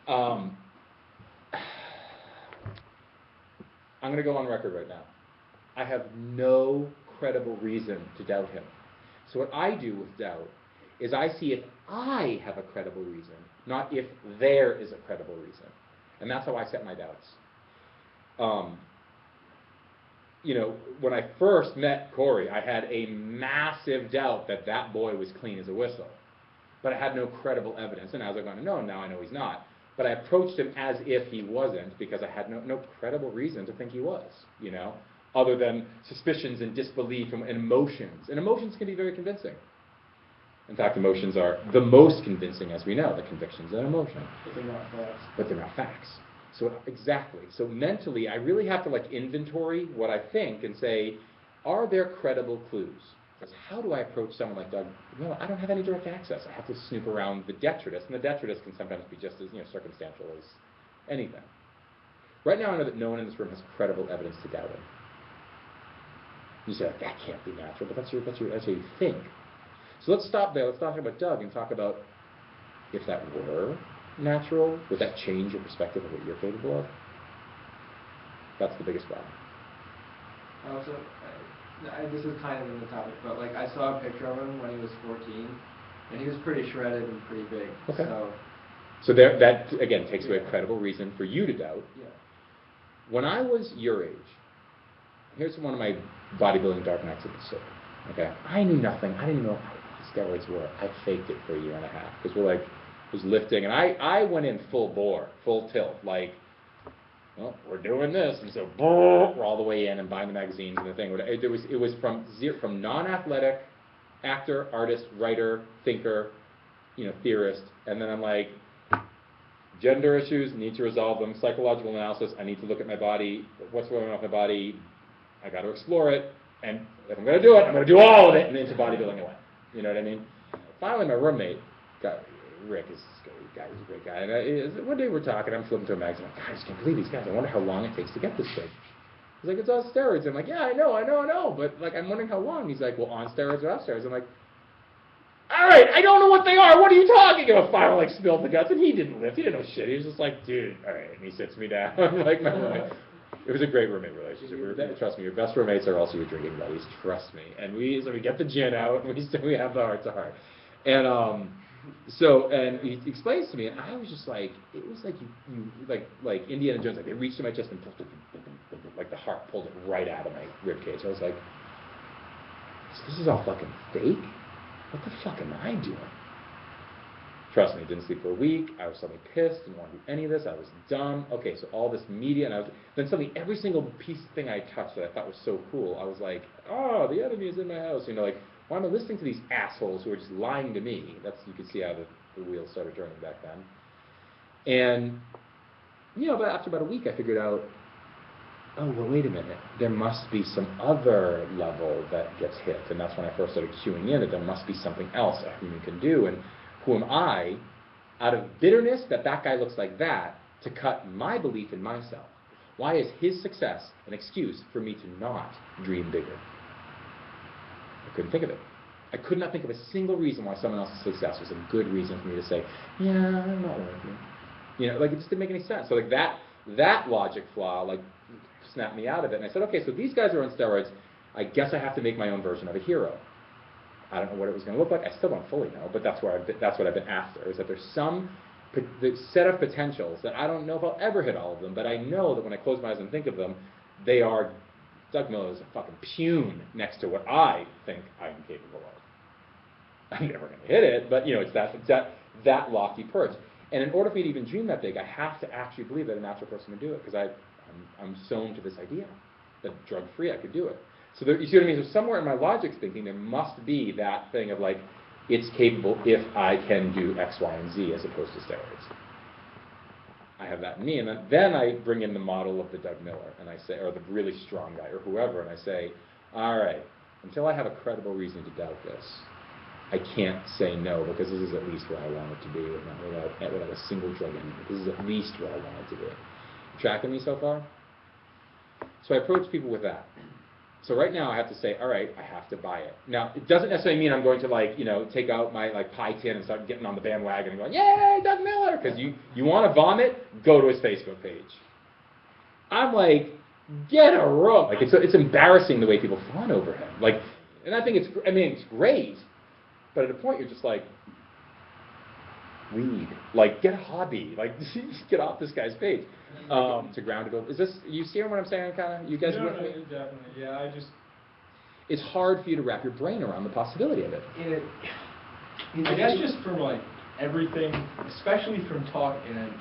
I'm going to go on record right now. I have no credible reason to doubt him. So what I do with doubt is I see if I have a credible reason, not if there is a credible reason. And that's how I set my doubts. You know, when I first met Corey, I had a massive doubt that that boy was clean as a whistle. But I had no credible evidence. And as I've gone to know him, now I know he's not. But I approached him as if he wasn't because I had no credible reason to think he was, you know, other than suspicions and disbelief and emotions. And emotions can be very convincing. In fact, emotions are the most convincing, as we know, the convictions and emotion. But they're not facts. But they're not facts. So exactly. So mentally, I really have to like inventory what I think and say, are there credible clues? Because how do I approach someone like Doug? Well, I don't have any direct access. I have to snoop around the detritus, and the detritus can sometimes be just as circumstantial as anything. Right now, I know that no one in this room has credible evidence to doubt him. You say, that can't be natural, but that's how you think. So let's stop there. Let's talk about Doug and talk about if that were natural, would that change your perspective of what you're capable of? That's the biggest problem. Also, this is kind of in the topic, but like I saw a picture of him when he was 14, and he was pretty shredded and pretty big. Okay. So there, that again takes away a credible reason for you to doubt. Yeah. When I was your age, here's one of my bodybuilding dark nights episodes. Okay, I knew nothing. I didn't even know what steroids were. I faked it for a year and a half because we're like, was lifting, and I went in full bore, full tilt, like, well, we're doing this, and so we're all the way in and buying the magazines and the thing. It was from non-athletic, actor, artist, writer, thinker, theorist, and then I'm like, gender issues, need to resolve them, psychological analysis, I need to look at my body, what's going on with my body, I got to explore it, and if I'm going to do it, I'm going to do all of it, and into bodybuilding away. You know what I mean? Finally, my roommate, Rick, is a great guy, and one day we're talking, I'm flipping through a magazine, I'm like, God, I just can't believe these guys, I wonder how long it takes to get this big. He's like, it's all steroids. I'm like, yeah, I know, but like, I'm wondering how long. He's like, well, on steroids or off steroids? I'm like, all right, I don't know what they are. What are you talking about? Finally, like, spilled the guts, and he didn't lift. He didn't know shit. He was just like, dude, all right. And he sits me down. I'm like, my roommate. It was a great roommate relationship. Trust me, your best roommates are also your drinking buddies. Trust me. And we get the gin out, and we have the heart to heart. And and he explains to me, and I was just like, it was like you like Indiana Jones. Like they reached to my chest and pulled, like the heart pulled it right out of my rib cage. I was like, this is all fucking fake. What the fuck am I doing? Trust me, didn't sleep for a week. I was suddenly pissed, didn't want to do any of this. I was dumb. Okay, so all this media, and then suddenly every single thing I touched that I thought was so cool, I was like, oh, the enemy is in my house. Like, why am I listening to these assholes who are just lying to me? You could see how the wheels started turning back then. And, but after about a week, I figured out, oh, well, wait a minute. There must be some other level that gets hit. And that's when I first started cueing in that there must be something else a human can do. And who am I, out of bitterness that guy looks like that, to cut my belief in myself? Why is his success an excuse for me to not dream bigger? I couldn't think of it. I could not think of a single reason why someone else's success was a good reason for me to say, yeah, I'm not working. It just didn't make any sense. So like that logic flaw, like, snapped me out of it. And I said, okay, so these guys are on steroids. I guess I have to make my own version of a hero. I don't know what it was going to look like. I still don't fully know, but that's what I've been after, is that there's some set of potentials that I don't know if I'll ever hit all of them, but I know that when I close my eyes and think of them, they are, Doug Miller is a fucking puny next to what I think I'm capable of. I'm never going to hit it, but it's that lofty perch. And in order for me to even dream that big, I have to actually believe that a natural person can do it, because I'm sewn to this idea that drug-free I could do it. So you see what I mean? So somewhere in my logic thinking, there must be that thing of like, it's capable if I can do X, Y, and Z as opposed to steroids. I have that in me, and then I bring in the model of the Doug Miller, and I say, or the really strong guy, or whoever, and I say, all right, until I have a credible reason to doubt this, I can't say no, because this is at least where I want it to be without a single drug in it. This is at least where I want it to be. Tracking me so far? So I approach people with that. So right now I have to say, all right, I have to buy it. Now, it doesn't necessarily mean I'm going to like, take out my like pie tin and start getting on the bandwagon and going, yay, Doug Miller, because you want to vomit, go to his Facebook page. I'm like, get a room. Like it's embarrassing the way people fawn over him. Like, and I think it's great, but at a point you're just like, read, like get a hobby, like just get off this guy's page. To ground to go. Is this you seeing what I'm saying? Kind of, you guys with me? Definitely. Yeah, It's hard for you to wrap your brain around the possibility of it. I guess just from like everything, especially from talking, and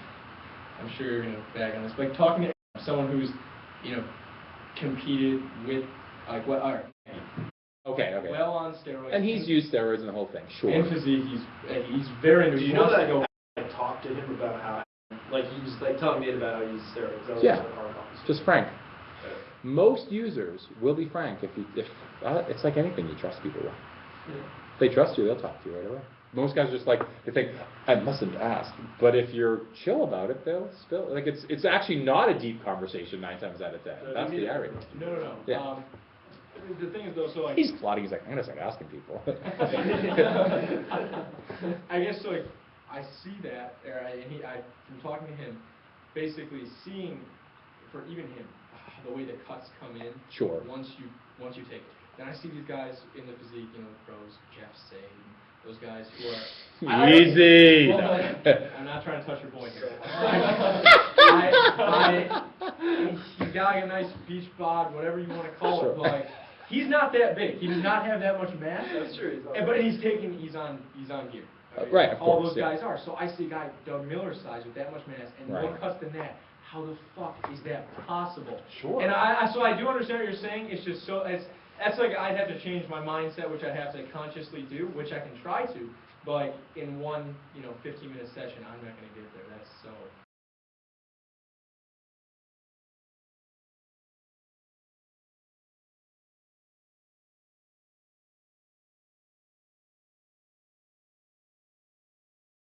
I'm sure you're gonna bag on this, but like talking to someone who's competed with like what are Okay. well on steroids, And he's used steroids and the whole thing. Sure. and physique. He's very into. Do you know that I talked to him about how, like he was like telling me about how he uses steroids. That was Yeah. like hard copies. Just frank. Most users will be frank if it's like anything you trust people with. Yeah. If they trust you, they'll talk to you right away. Most guys are just like, they think, I mustn't ask. But if you're chill about it, they'll spill. Like it's actually not a deep conversation 9 times out of 10. That's the irony. No. Yeah. The thing is though, so like He's plotting. He's like, I'm gonna start asking people. I guess so, like I see that, and from talking to him, basically seeing for even him the way the cuts come in. Sure. Once you take it, then I see these guys in the physique, pros, Jeff Sade, those guys who are Easy. I'm not trying to touch your boy here. He's got like a nice beach bod, whatever you want to call it, but like he's not that big. He does not have that much mass. That's true. But he's on gear. Right, of All course, those guys are. So I see a guy Doug Miller size with that much mass and more Right. cuts than that. How the fuck is that possible? Sure. And so I do understand what you're saying. It's just that's like I'd have to change my mindset, which I have to consciously do, which I can try to. But like in one 15-minute session, I'm not going to get there. That's so